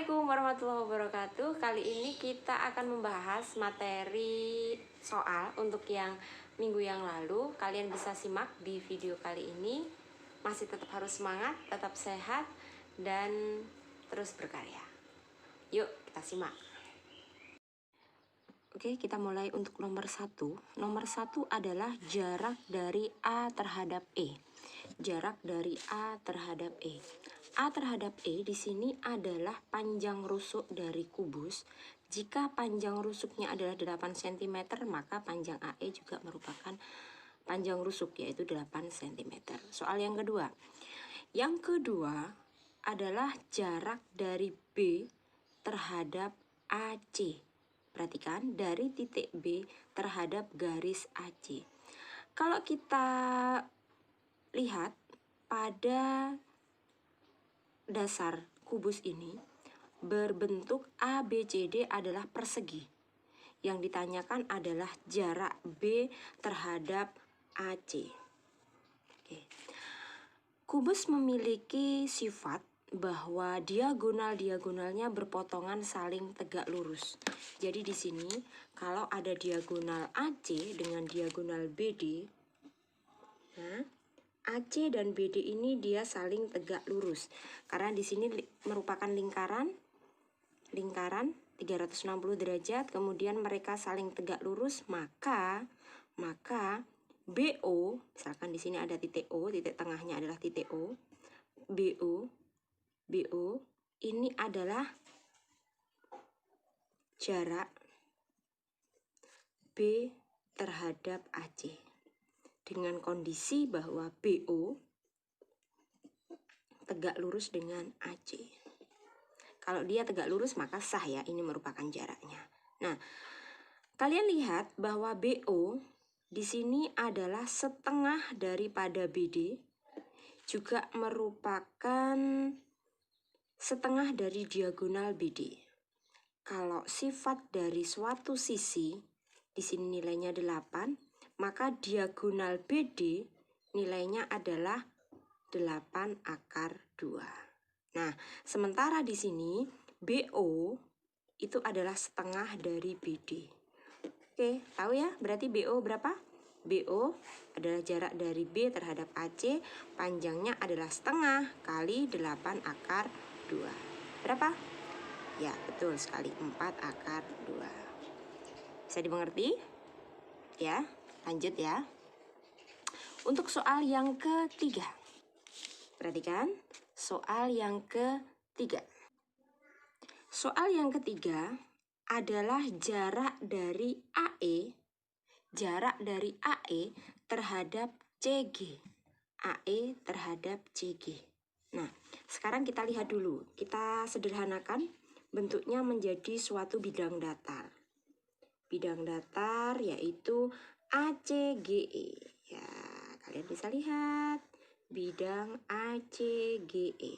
Assalamualaikum warahmatullahi wabarakatuh. Kali ini kita akan membahas materi soal untuk yang minggu yang lalu. Kalian bisa simak di video kali ini. Masih tetap harus semangat, tetap sehat, dan terus berkarya. Yuk kita simak. Oke, kita mulai untuk nomor 1. Nomor 1 adalah jarak dari A terhadap E. Jarak dari A terhadap E. A terhadap E di sini adalah panjang rusuk dari kubus. Jika panjang rusuknya adalah 8 cm, maka panjang AE juga merupakan panjang rusuk, yaitu 8 cm. Soal yang kedua. Yang kedua adalah jarak dari B terhadap AC. Perhatikan, dari titik B terhadap garis AC. Kalau kita lihat pada dasar kubus ini berbentuk ABCD adalah persegi. Yang ditanyakan adalah jarak B terhadap AC. Oke. Kubus memiliki sifat bahwa diagonal-diagonalnya berpotongan saling tegak lurus. Jadi di sini kalau ada diagonal AC dengan diagonal BD, nah AC dan BD ini dia saling tegak lurus karena di sini merupakan lingkaran 360 derajat, kemudian mereka saling tegak lurus, maka BO, misalkan di sini ada titik O, titik tengahnya adalah titik O, BO ini adalah jarak B terhadap AC. Dengan kondisi bahwa BO tegak lurus dengan AC. Kalau dia tegak lurus maka sah ya, ini merupakan jaraknya. Nah, kalian lihat bahwa BO di sini adalah setengah daripada BD, juga merupakan setengah dari diagonal BD. Kalau sifat dari suatu sisi di sini nilainya 8, maka diagonal BD nilainya adalah 8 akar 2. Nah, sementara di sini BO itu adalah setengah dari BD. Oke, tahu ya? Berarti BO berapa? BO adalah jarak dari B terhadap AC, panjangnya adalah setengah kali 8 akar 2. Berapa? Ya, betul sekali, 4 akar 2. Bisa dimengerti? Ya. Lanjut ya. Untuk soal yang ketiga. Perhatikan, soal yang ketiga. Soal yang ketiga adalah jarak dari AE terhadap CG. AE terhadap CG. Nah, sekarang kita lihat dulu. Kita sederhanakan bentuknya menjadi suatu bidang datar. Bidang datar yaitu ACGE. Ya, kalian bisa lihat bidang ACGE.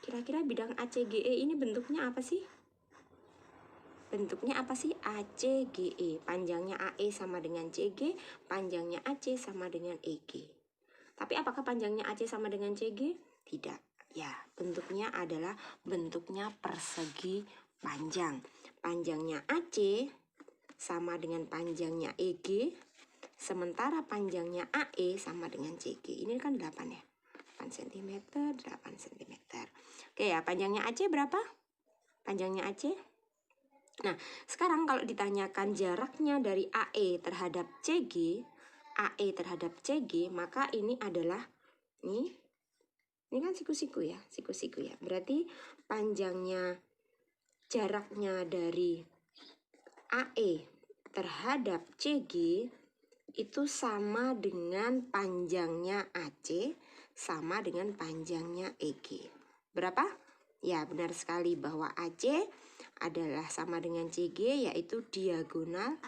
Kira-kira bidang ACGE ini bentuknya apa sih? Bentuknya apa sih? ACGE. Panjangnya AE sama dengan CG, panjangnya AC sama dengan EG. Tapi apakah panjangnya AC sama dengan CG? Tidak. Ya, bentuknya adalah bentuknya persegi panjang. Panjangnya AC sama dengan panjangnya EG, sementara panjangnya AE sama dengan CG. Ini kan 8 ya. 8 cm, 8 cm. Oke ya, panjangnya AC berapa? Panjangnya AC. Nah, sekarang kalau ditanyakan jaraknya dari AE terhadap CG, maka ini adalah ini kan siku-siku ya, Berarti panjangnya, jaraknya dari AE terhadap CG itu sama dengan panjangnya AC sama dengan panjangnya EG. Berapa? Ya, benar sekali bahwa AC adalah sama dengan CG, yaitu diagonal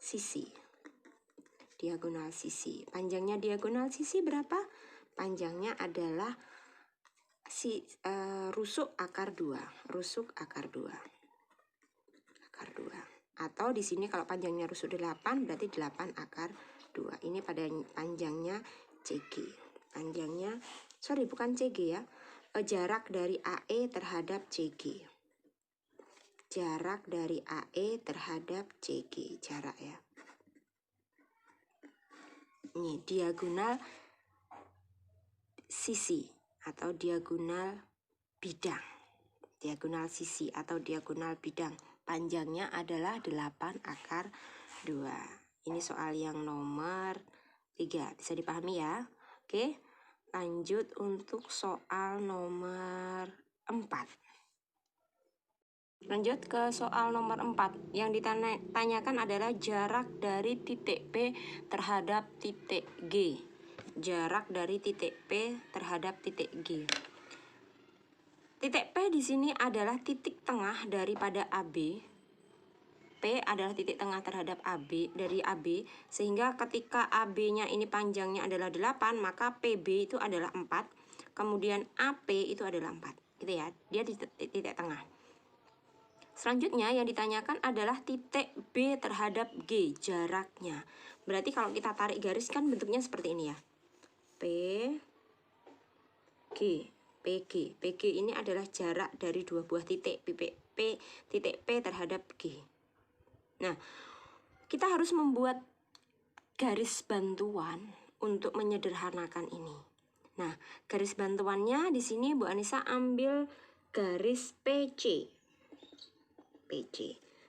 sisi. Diagonal sisi. Panjangnya diagonal sisi berapa? Panjangnya adalah rusuk akar 2. Rusuk akar 2. Akar 2. Atau di sini kalau panjangnya rusuk 8 berarti 8 akar 2. Ini pada panjangnya CG. Panjangnya, bukan CG ya. jarak dari AE terhadap CG. Jarak dari AE terhadap CG, jarak ya. Ini diagonal sisi atau diagonal bidang. Diagonal sisi atau diagonal bidang. Panjangnya adalah 8 akar 2. Ini soal yang nomor 3. Bisa dipahami ya? Oke, lanjut untuk soal nomor 4. Lanjut ke soal nomor 4. Yang ditanyakan adalah jarak dari titik P terhadap titik G. Jarak dari titik P terhadap titik G. Titik P di sini adalah titik tengah daripada AB. P adalah titik tengah terhadap AB dari AB, sehingga ketika AB-nya ini panjangnya adalah 8, maka PB itu adalah 4, kemudian AP itu adalah 4. Gitu ya. Dia di titik tengah. Selanjutnya yang ditanyakan adalah titik B terhadap G, jaraknya. Berarti kalau kita tarik garis kan bentuknya seperti ini ya. P, G, PG. PG ini adalah jarak dari dua buah titik titik P terhadap G. Nah, kita harus membuat garis bantuan untuk menyederhanakan ini. Nah, garis bantuannya di sini Bu Anissa ambil garis PC.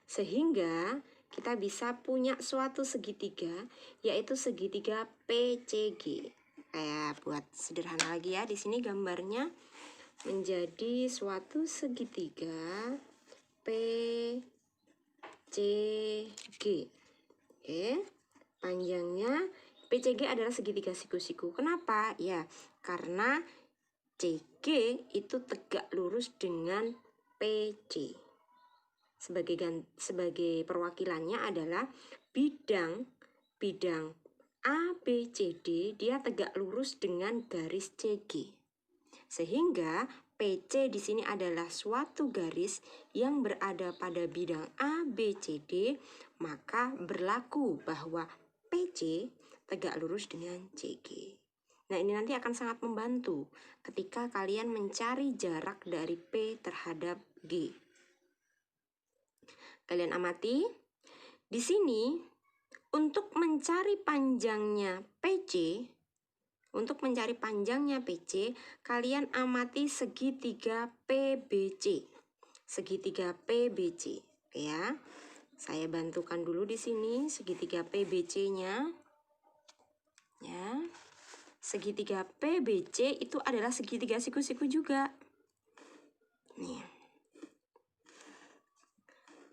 Sehingga kita bisa punya suatu segitiga, yaitu segitiga PCG. Buat sederhana lagi ya, di sini gambarnya menjadi suatu segitiga PCG. Oke, panjangnya PCG adalah segitiga siku-siku. Kenapa? Ya, karena CG itu tegak lurus dengan PC. Sebagai perwakilannya adalah bidang ABCD, dia tegak lurus dengan garis CG. Sehingga PC di sini adalah suatu garis yang berada pada bidang ABCD, maka berlaku bahwa PC tegak lurus dengan CG. Nah, ini nanti akan sangat membantu ketika kalian mencari jarak dari P terhadap G. Kalian amati, di sini untuk mencari panjangnya PC, kalian amati segitiga PBC. Segitiga PBC, ya. Saya bantukan dulu di sini segitiga PBC-nya. Ya. Segitiga PBC itu adalah segitiga siku-siku juga. Nih.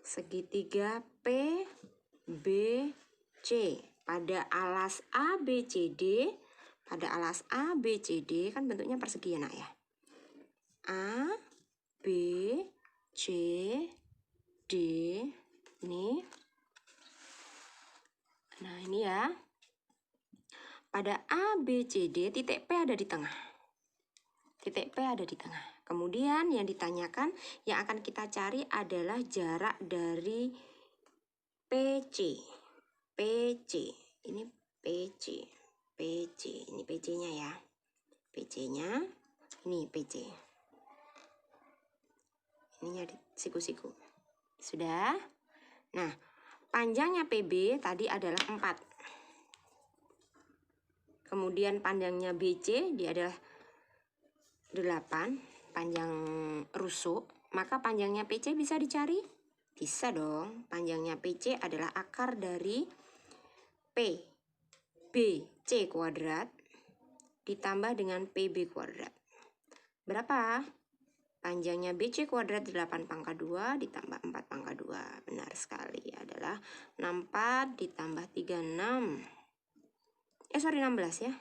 Segitiga PBC pada alas ABCD, kan bentuknya persegi ya, Nak ya. A, B, C, D, ini. Nah, ini ya. Pada ABCD, titik P ada di tengah. Kemudian yang ditanyakan, yang akan kita cari adalah jarak dari PC. Ini PC. Ini PC-nya ya. PC-nya, ini PC. Ininya siku-siku. Sudah? Nah, panjangnya PB tadi adalah 4. Kemudian panjangnya BC, dia adalah 8. Panjang rusuk, maka panjangnya PC bisa dicari? Bisa dong. Panjangnya PC adalah akar dari P BC kuadrat ditambah dengan PB kuadrat. Berapa? Panjangnya BC kuadrat 8 pangkat 2 ditambah 4 pangkat 2. Benar sekali, adalah 64 ditambah 36. 16 ya.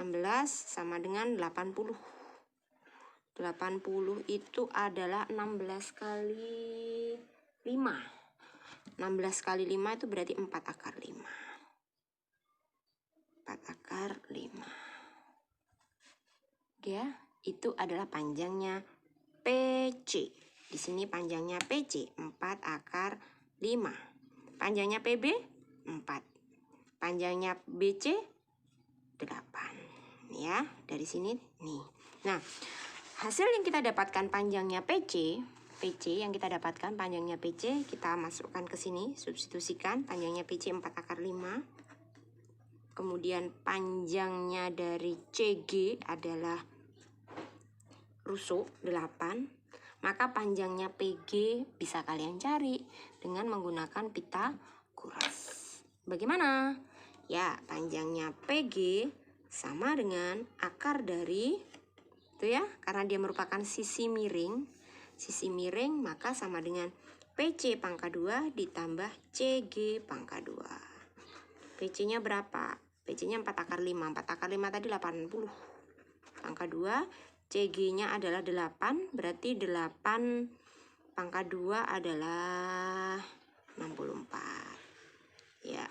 16 sama dengan 80. 80 itu adalah 16 kali 5. 16 kali 5 itu berarti 4 akar 5. 4 akar 5. Ya, itu adalah panjangnya PC. Di sini panjangnya PC 4 akar 5. Panjangnya PB 4. Panjangnya BC 8. Ya, dari sini nih. Nah, hasil yang kita dapatkan panjangnya PC yang kita dapatkan panjangnya PC, kita masukkan ke sini, substitusikan panjangnya PC 4/5. Kemudian panjangnya dari CG adalah rusuk 8. Maka panjangnya PG bisa kalian cari dengan menggunakan Pythagoras. Bagaimana? Ya, panjangnya PG sama dengan akar dari itu ya, karena dia merupakan sisi miring. Sisi miring maka sama dengan PC pangkat 2 ditambah CG pangkat 2. PC-nya berapa? PC-nya 4/5. 4/5 tadi 80. Pangkat 2, CG-nya adalah 8, berarti 8 pangkat 2 adalah 64. Ya,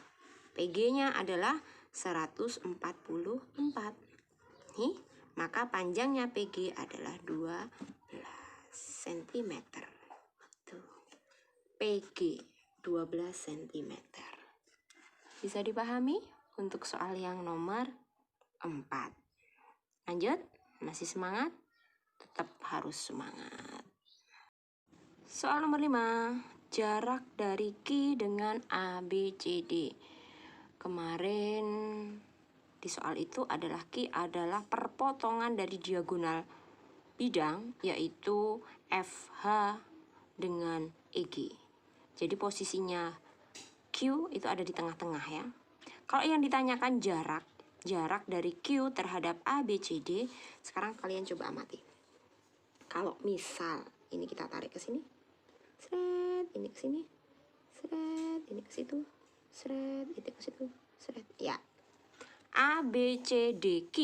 PG-nya adalah 144. Nih, maka panjangnya PG adalah 12 cm. Tuh. PG 12 cm. Bisa dipahami untuk soal yang nomor 4. Lanjut, masih semangat? Tetap harus semangat. Soal nomor 5, jarak dari Q dengan ABCD. Kemarin di soal itu adalah Q adalah perpotongan dari diagonal bidang, yaitu FH dengan EG. Jadi posisinya Q itu ada di tengah-tengah ya. Kalau yang ditanyakan jarak dari Q terhadap ABCD, sekarang kalian coba amati. Kalau misal ini kita tarik ke sini, seret, ini ke sini, seret, ini ke situ, seret, itu ke situ, seret. Ya, ABCDQ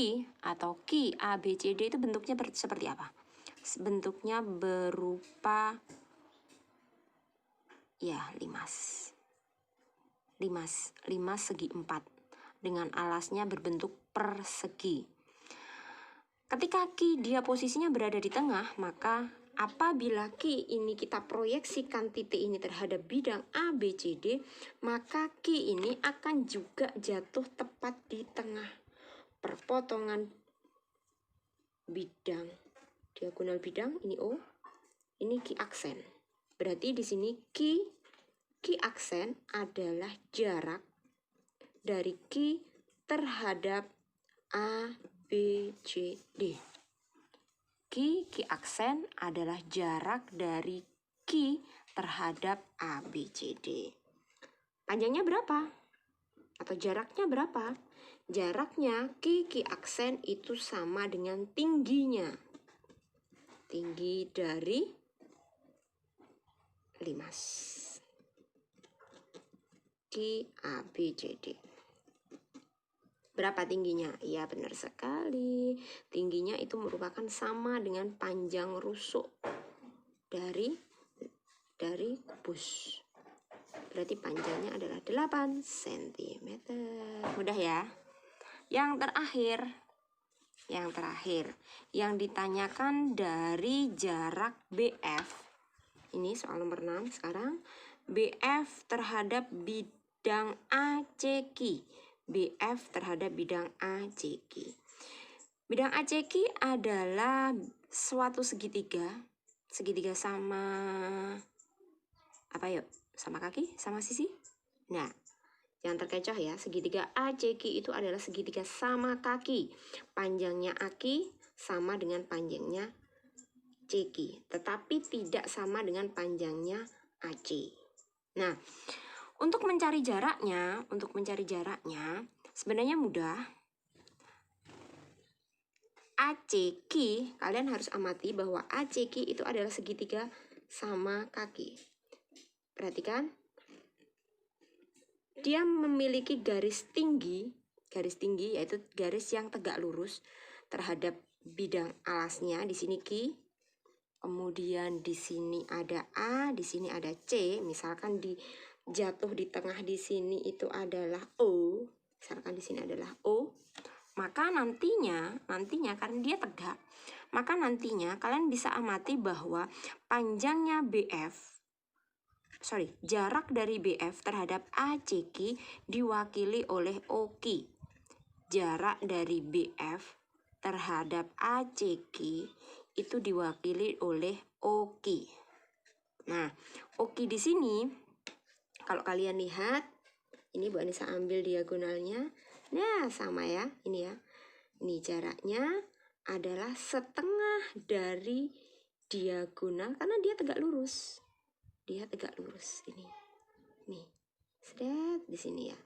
atau Q ABCD itu bentuknya seperti apa? Bentuknya berupa ya limas segi 4 dengan alasnya berbentuk persegi. Ketika Q dia posisinya berada di tengah, maka apabila Q ini kita proyeksikan titik ini terhadap bidang ABCD, maka Q ini akan juga jatuh tepat di tengah perpotongan bidang. Diagonal bidang ini O, ini Q aksen. Berarti di sini Q aksen adalah jarak dari Q terhadap ABCD. Q aksen adalah jarak dari Q terhadap ABCD. Panjangnya berapa? Atau jaraknya berapa? Jaraknya Q aksen itu sama dengan tingginya. Tinggi dari limas. Q ABCD. Berapa tingginya? Iya, benar sekali. Tingginya itu merupakan sama dengan panjang rusuk dari kubus. Berarti panjangnya adalah 8 cm. Mudah ya. Yang terakhir yang ditanyakan dari jarak BF. Ini soal nomor 6 sekarang. BF terhadap bidang ACQ. BF terhadap bidang ACQ. Bidang ACQ adalah suatu segitiga sama apa yuk? Sama kaki, sama sisi. Nah, yang terkecoh ya, segitiga ACQ itu adalah segitiga sama kaki. Panjangnya AQ sama dengan panjangnya CQ, tetapi tidak sama dengan panjangnya AC. Nah, untuk mencari jaraknya sebenarnya mudah. ACQ, kalian harus amati bahwa ACQ itu adalah segitiga sama kaki. Perhatikan, dia memiliki garis tinggi yaitu garis yang tegak lurus terhadap bidang alasnya. Di sini Q, kemudian di sini ada A, di sini ada C. Misalkan jatuh di tengah di sini itu adalah O, misalkan di sini adalah O, maka nantinya karena dia tegak, maka nantinya kalian bisa amati bahwa jarak dari BF terhadap ACQ diwakili oleh OQ. Jarak dari BF terhadap ACQ itu diwakili oleh Oki. Nah, Oki di sini kalau kalian lihat, ini Bu Anissa ambil diagonalnya. Nah, sama ya, ini ya. Ini jaraknya adalah setengah dari diagonal karena dia tegak lurus. Dia tegak lurus ini. Nih. Set di sini ya.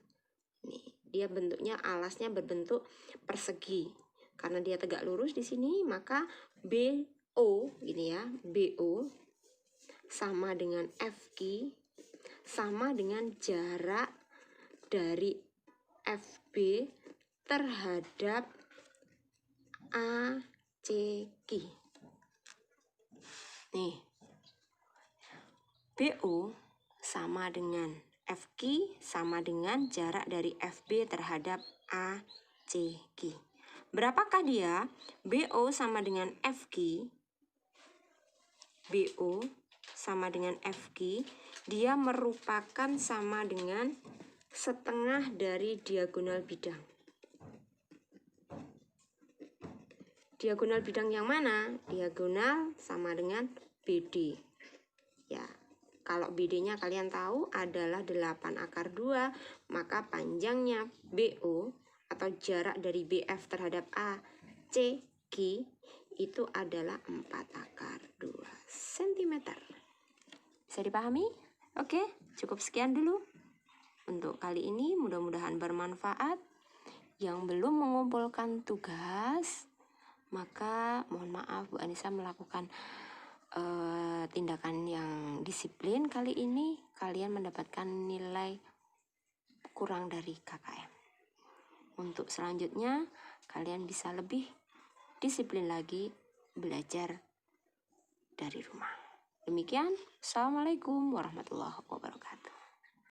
Nih, dia bentuknya alasnya berbentuk persegi. Karena dia tegak lurus di sini, maka BO gini ya, BO sama dengan FQ sama dengan jarak dari FB terhadap ACQ. Nih, BO sama dengan FQ sama dengan jarak dari FB terhadap ACQ. Berapakah dia? BO sama dengan FQ. BO sama dengan FQ, dia merupakan sama dengan setengah dari diagonal bidang. Diagonal bidang yang mana? Diagonal sama dengan BD. Ya, kalau BD-nya kalian tahu adalah 8/2, maka panjangnya BO atau jarak dari BF terhadap ACQ itu adalah 4/2 cm. Bisa dipahami? Oke, cukup sekian dulu untuk kali ini. Mudah-mudahan bermanfaat. Yang belum mengumpulkan tugas, maka mohon maaf Bu Anissa melakukan tindakan yang disiplin kali ini. Kalian mendapatkan nilai kurang dari KKM. Untuk selanjutnya, kalian bisa lebih disiplin lagi belajar dari rumah. Demikian, Assalamualaikum warahmatullahi wabarakatuh.